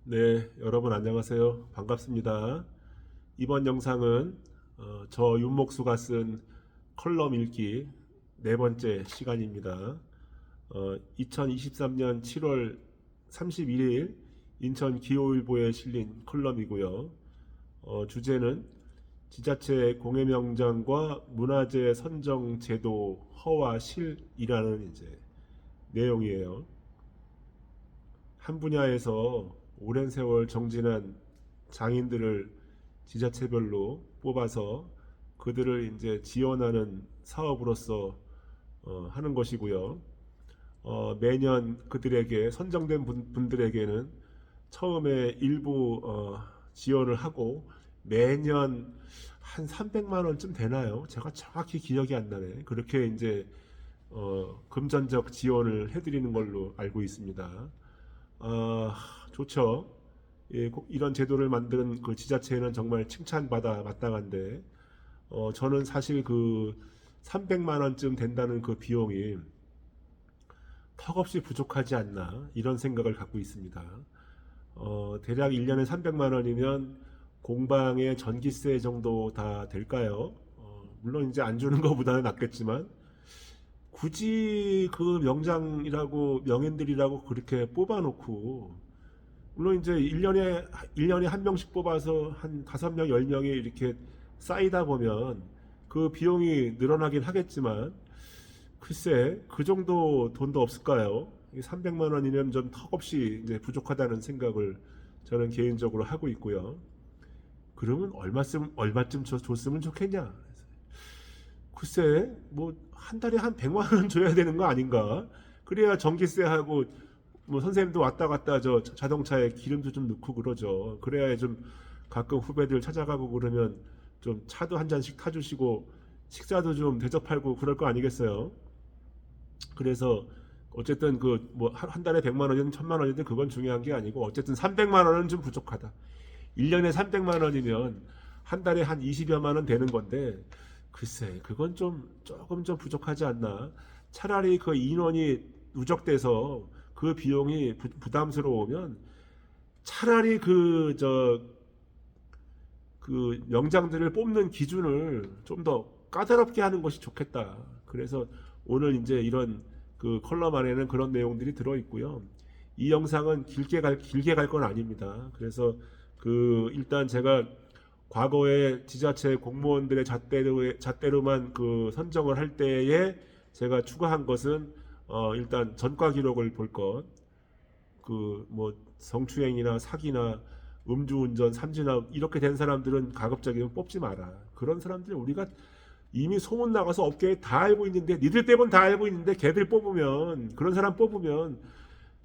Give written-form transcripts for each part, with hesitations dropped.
네, 여러분 안녕하세요. 반갑습니다. 이번 영상은 저 윤목수가 쓴 컬럼 읽기 네 번째 시간입니다. 2023년 7월 31일 인천 기호일보에 실린 컬럼이고요. 주제는 지자체 공예명장과 문화재 선정 제도 허와 실이라는 이제 내용이에요. 한 분야에서 오랜 세월 정진한 장인들을 지자체별로 뽑아서 그들을 이제 지원하는 사업으로서 하는 것이고요. 매년 그들에게 선정된 분들에게는 처음에 일부 지원을 하고 매년 한 300만 원쯤 되나요? 제가 정확히 기억이 안 나네. 그렇게 이제 금전적 지원을 해드리는 걸로 알고 있습니다. 아, 좋죠. 예, 이런 제도를 만든 그 지자체는 정말 칭찬받아 마땅한데, 저는 사실 그 300만 원쯤 된다는 그 비용이 턱없이 부족하지 않나, 이런 생각을 갖고 있습니다. 대략 1년에 300만 원이면 공방의 전기세 정도 다 될까요? 물론 이제 안 주는 것보다는 낫겠지만, 굳이 그 명장이라고 명인들이라고 그렇게 뽑아놓고 물론 이제 1년에 한 명씩 뽑아서 한 5명, 10명이 이렇게 쌓이다 보면 그 비용이 늘어나긴 하겠지만 글쎄 그 정도 돈도 없을까요? 300만 원이면 좀 턱없이 이제 부족하다는 생각을 저는 개인적으로 하고 있고요. 그러면 얼마쯤 줬으면 좋겠냐? 글쎄 뭐 한 달에 한 100만 원 줘야 되는 거 아닌가? 그래야 전기세하고 뭐 선생님도 왔다 갔다 저 자동차에 기름도 좀 넣고 그러죠. 그래야 좀 가끔 후배들 찾아가고 그러면 좀 차도 한 잔씩 타주시고 식사도 좀 대접하고 그럴 거 아니겠어요? 그래서 어쨌든 그 뭐 한 달에 100만 원이든 1000만 원이든 그건 중요한 게 아니고 어쨌든 300만 원은 좀 부족하다. 1년에 300만 원이면 한 달에 한 20여만 원 되는 건데 글쎄 그건 좀 조금 좀 부족하지 않나. 차라리 그 인원이 누적돼서 그 비용이 부담스러우면 차라리 그 명장들을 뽑는 기준을 좀 더 까다롭게 하는 것이 좋겠다. 그래서 오늘 이제 이런 그 컬럼 안에는 그런 내용들이 들어 있고요. 이 영상은 길게 갈 건 아닙니다. 그래서 그 일단 제가 과거에 지자체 공무원들의 잣대로만 그 선정을 할 때에 제가 추가한 것은 일단 전과 기록을 볼 것, 그 뭐 성추행이나 사기나 음주운전, 삼진아웃 이렇게 된 사람들은 가급적이면 뽑지 마라. 그런 사람들 우리가 이미 소문 나가서 업계에 다 알고 있는데 니들 빼곤 다 알고 있는데 걔들 뽑으면 그런 사람 뽑으면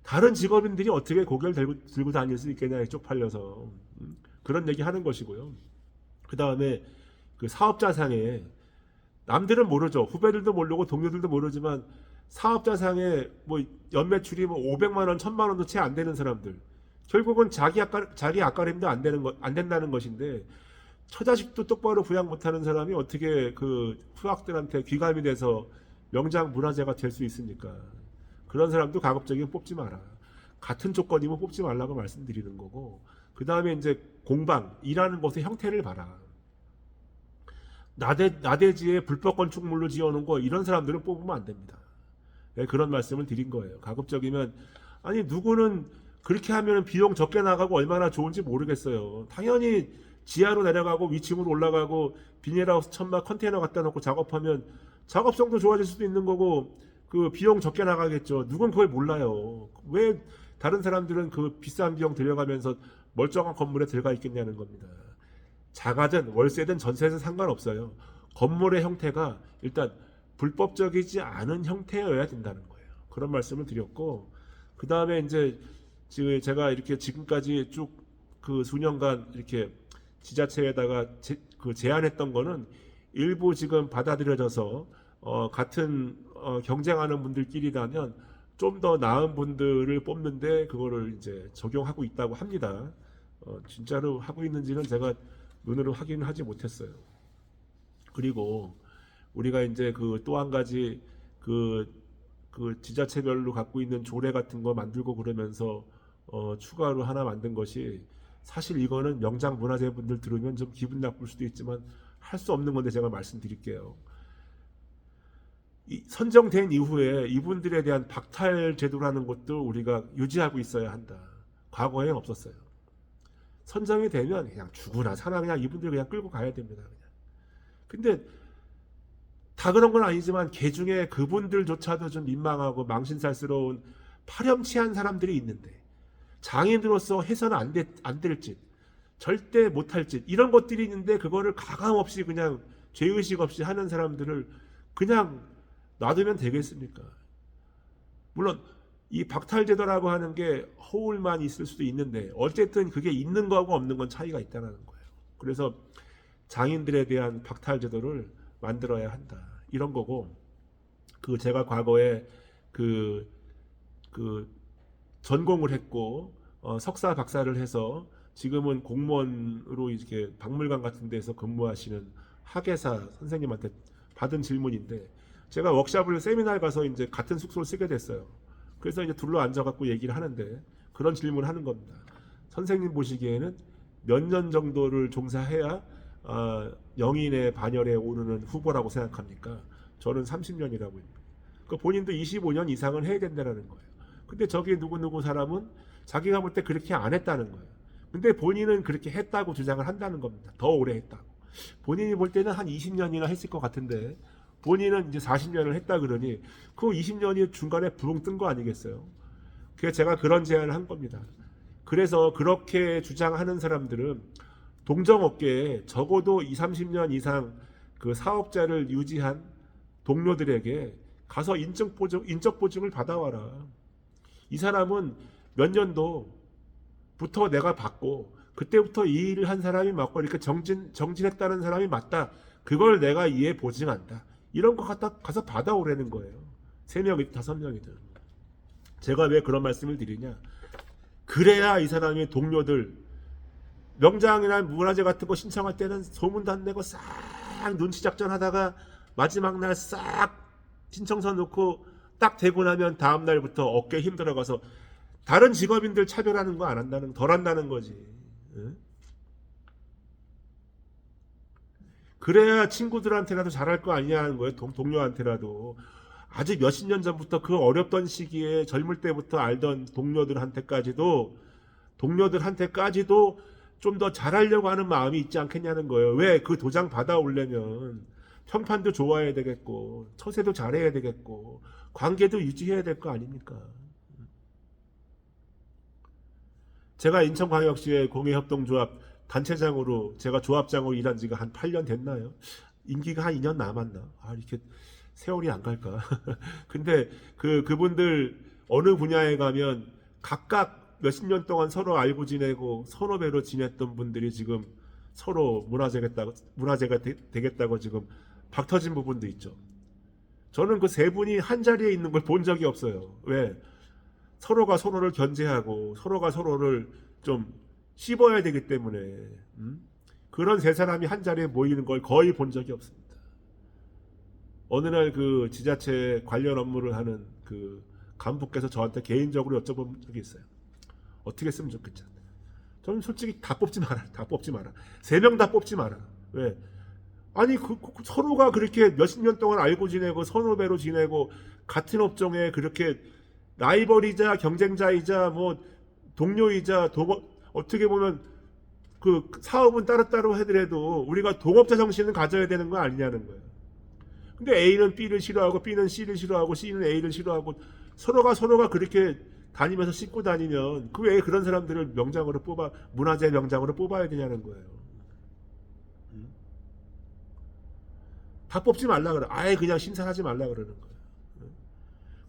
다른 직업인들이 어떻게 고개를 들고 다닐 수 있겠냐 쪽팔려서 그런 얘기 하는 것이고요. 그 다음에 그 사업자상에 남들은 모르죠. 후배들도 모르고 동료들도 모르지만 사업자상에 뭐 연매출이 뭐 500만 원, 1000만 원도 채 안 되는 사람들. 결국은 자기 앞가림도 안 된다는 것인데 처자식도 똑바로 부양 못하는 사람이 어떻게 그 후학들한테 귀감이 돼서 명장 문화재가 될 수 있습니까? 그런 사람도 가급적이면 뽑지 마라. 같은 조건이면 뽑지 말라고 말씀드리는 거고. 그 다음에 이제 공방, 일하는 곳의 형태를 봐라. 나대지에 불법 건축물로 지어놓은 거 이런 사람들은 뽑으면 안 됩니다. 네, 그런 말씀을 드린 거예요. 가급적이면 아니 누구는 그렇게 하면 비용 적게 나가고 얼마나 좋은지 모르겠어요. 당연히 지하로 내려가고 위층으로 올라가고 비닐하우스 천막 컨테이너 갖다 놓고 작업하면 작업성도 좋아질 수도 있는 거고 그 비용 적게 나가겠죠. 누군 그걸 몰라요. 왜 다른 사람들은 그 비싼 비용 들여가면서 멀쩡한 건물에 들어가 있겠냐는 겁니다. 자가든 월세든 전세든 상관없어요. 건물의 형태가 일단 불법적이지 않은 형태여야 된다는 거예요. 그런 말씀을 드렸고 그 다음에 이제 지금 제가 이렇게 지금까지 쭉 그 수년간 이렇게 지자체에다가 그 제안했던 거는 일부 지금 받아들여져서 같은 경쟁하는 분들끼리라면 좀 더 나은 분들을 뽑는데 그거를 이제 적용하고 있다고 합니다. 진짜로 하고 있는지는 제가 눈으로 확인을 하지 못했어요. 그리고 우리가 이제 그 또 한 가지 그 지자체별로 갖고 있는 조례 같은 거 만들고 그러면서 추가로 하나 만든 것이, 사실 이거는 명장 문화재분들 들으면 좀 기분 나쁠 수도 있지만 할 수 없는 건데 제가 말씀드릴게요. 선정된 이후에 이분들에 대한 박탈 제도라는 것도 우리가 유지하고 있어야 한다. 과거에는 없었어요. 선정이 되면 그냥 죽으나 사나 그냥 이분들 그냥 끌고 가야 됩니다. 그냥. 근데 다 그런 건 아니지만 개 중에 그분들조차도 좀 민망하고 망신살스러운 파렴치한 사람들이 있는데, 장인으로서 해서는 안 될 짓, 절대 못할 짓, 이런 것들이 있는데 그거를 가감없이 그냥 죄의식 없이 하는 사람들을 그냥 놔두면 되겠습니까? 물론 이 박탈제도라고 하는 게 허울만 있을 수도 있는데 어쨌든 그게 있는 거하고 없는 건 차이가 있다는 거예요. 그래서 장인들에 대한 박탈제도를 만들어야 한다, 이런 거고, 제가 과거에 그 전공을 했고 석사 박사를 해서 지금은 공무원으로 이렇게 박물관 같은 데서 근무하시는 학예사 선생님한테 받은 질문인데, 제가 워크숍을 세미나에 가서 이제 같은 숙소를 쓰게 됐어요. 그래서 이제 둘러 앉아갖고 얘기를 하는데 그런 질문을 하는 겁니다. 선생님 보시기에는 몇 년 정도를 종사해야 영인의 반열에 오르는 후보라고 생각합니까? 저는 30년이라고 합니다. 그 본인도 25년 이상은 해야 된다는 거예요. 근데 저기 누구 사람은 자기가 볼 때 그렇게 안 했다는 거예요. 근데 본인은 그렇게 했다고 주장을 한다는 겁니다. 더 오래 했다고. 본인이 볼 때는 한 20년이나 했을 것 같은데 본인은 이제 40년을 했다 그러니 그 20년이 중간에 부흥 뜬 거 아니겠어요? 그래서 제가 그런 제안을 한 겁니다. 그래서 그렇게 주장하는 사람들은 동정업계에 적어도 20, 30년 이상 그 사업자를 유지한 동료들에게 가서 인적 보증을 받아와라. 이 사람은 몇 년도부터 내가 받고 그때부터 이 일을 한 사람이 맞고 이렇게 정진했다는 사람이 맞다. 그걸 내가 이해 보증한다. 이런 거 가서 받아오라는 거예요. 3명이든 5명이든. 제가 왜 그런 말씀을 드리냐. 그래야 이 사람이 동료들 명장이나 문화재 같은 거 신청할 때는 소문도 안 내고 싹 눈치 작전 하다가 마지막 날 싹 신청서 넣고 딱 되고 나면 다음 날부터 어깨 힘 들어가서 다른 직업인들 차별하는 거 안 한다는, 덜 한다는 거지. 응? 그래야 친구들한테라도 잘할 거 아니냐 하는 거예요. 동료한테라도. 아주 몇십 년 전부터 그 어렵던 시기에 젊을 때부터 알던 동료들한테까지도 좀 더 잘하려고 하는 마음이 있지 않겠냐는 거예요. 왜? 그 도장 받아오려면 평판도 좋아야 되겠고 처세도 잘해야 되겠고 관계도 유지해야 될 거 아닙니까? 제가 인천광역시의 공예협동조합 단체장으로 제가 조합장으로 일한 지가 한 8년 됐나요? 임기가 한 2년 남았나? 이렇게 세월이 안 갈까? 근데 그분들 어느 분야에 가면 각각 몇십 년 동안 서로 알고 지내고 선후배로 지냈던 분들이 지금 서로 문화재가 되겠다고 지금 박터진 부분도 있죠. 저는 그 세 분이 한 자리에 있는 걸 본 적이 없어요. 왜? 서로가 서로를 견제하고 서로가 서로를 좀 씹어야 되기 때문에 그런 세 사람이 한 자리에 모이는 걸 거의 본 적이 없습니다. 어느 날 그 지자체 관련 업무를 하는 그 간부께서 저한테 개인적으로 여쭤본 적이 있어요. 어떻게 했으면 좋겠냐. 저는 솔직히 다 뽑지 마라. 3명 다 뽑지 마라. 왜? 아니 서로가 그렇게 몇십 년 동안 알고 지내고 선후배로 지내고 같은 업종에 그렇게 라이벌이자 경쟁자이자 뭐 동료이자 어떻게 보면 그 사업은 따로따로 하더라도 우리가 동업자 정신을 가져야 되는 거 아니냐는 거예요. 근데 A는 B를 싫어하고 B는 C를 싫어하고 C는 A를 싫어하고 서로가 그렇게 다니면서 씹고 다니면 그 왜 그런 사람들을 명장으로 문화재 명장으로 뽑아야 되냐는 거예요. 다 뽑지 말라 그래. 아예 그냥 심사하지 말라 그러는 거예요.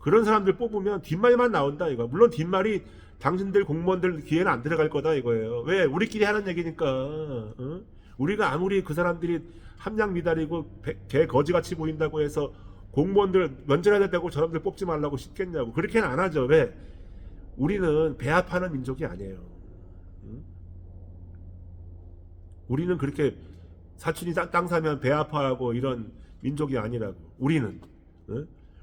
그런 사람들 뽑으면 뒷말만 나온다 이거. 물론 뒷말이 당신들 공무원들 귀에는 안 들어갈 거다 이거예요. 왜? 우리끼리 하는 얘기니까. 우리가 아무리 그 사람들이 함량 미달이고 개 거지같이 보인다고 해서 공무원들 면제해야 되고 저 사람들 뽑지 말라고 싶겠냐고. 그렇게는 안 하죠. 왜? 우리는 배합하는 민족이 아니에요. 우리는 그렇게 사촌이 땅 사면 배합하고 이런 민족이 아니라고.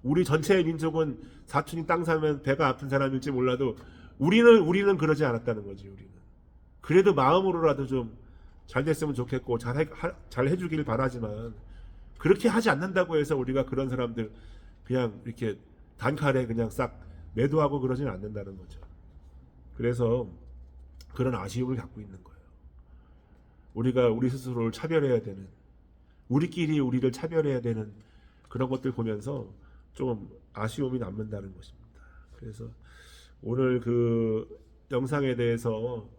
우리 전체의 민족은 사촌이 땅 사면 배가 아픈 사람일지 몰라도 우리는 그러지 않았다는 거지. 우리는 그래도 마음으로라도 좀 잘 됐으면 좋겠고 잘 해주길 바라지만 그렇게 하지 않는다고 해서 우리가 그런 사람들 그냥 이렇게 단칼에 그냥 싹 매도하고 그러지는 않는다는 거죠. 그래서 그런 아쉬움을 갖고 있는 거예요. 우리가 우리 스스로를 차별해야 되는, 우리끼리 우리를 차별해야 되는 그런 것들 보면서 좀 아쉬움이 남는다는 것입니다. 그래서 오늘 그 영상에 대해서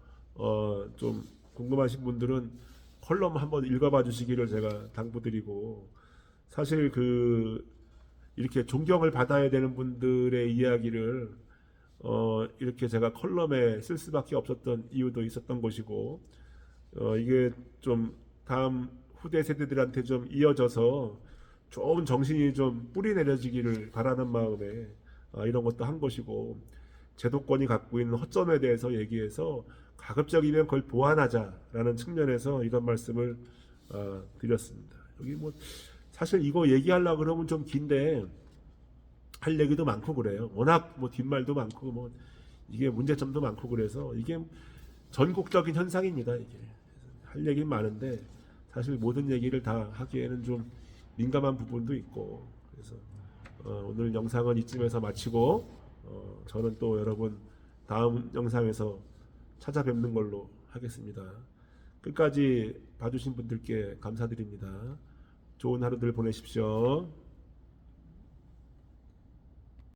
좀 궁금하신 분들은 컬럼 한번 읽어봐 주시기를 제가 당부드리고, 사실 그 이렇게 존경을 받아야 되는 분들의 이야기를 이렇게 제가 컬럼에 쓸 수밖에 없었던 이유도 있었던 것이고, 이게 좀 다음 후대 세대들한테 좀 이어져서 좋은 정신이 좀 뿌리 내려지기를 바라는 마음에 이런 것도 한 것이고, 제도권이 갖고 있는 허점에 대해서 얘기해서 가급적이면 그걸 보완하자라는 측면에서 이런 말씀을 드렸습니다. 여기 뭐 사실 이거 얘기하려고 그러면 좀 긴데 할 얘기도 많고 그래요. 워낙 뭐 뒷말도 많고 뭐 이게 문제점도 많고 그래서 이게 전국적인 현상입니다. 이게 할 얘기는 많은데 사실 모든 얘기를 다 하기에는 좀 민감한 부분도 있고, 그래서 오늘 영상은 이쯤에서 마치고 저는 또 여러분 다음 영상에서 찾아뵙는 걸로 하겠습니다. 끝까지 봐주신 분들께 감사드립니다. 좋은 하루들 보내십시오.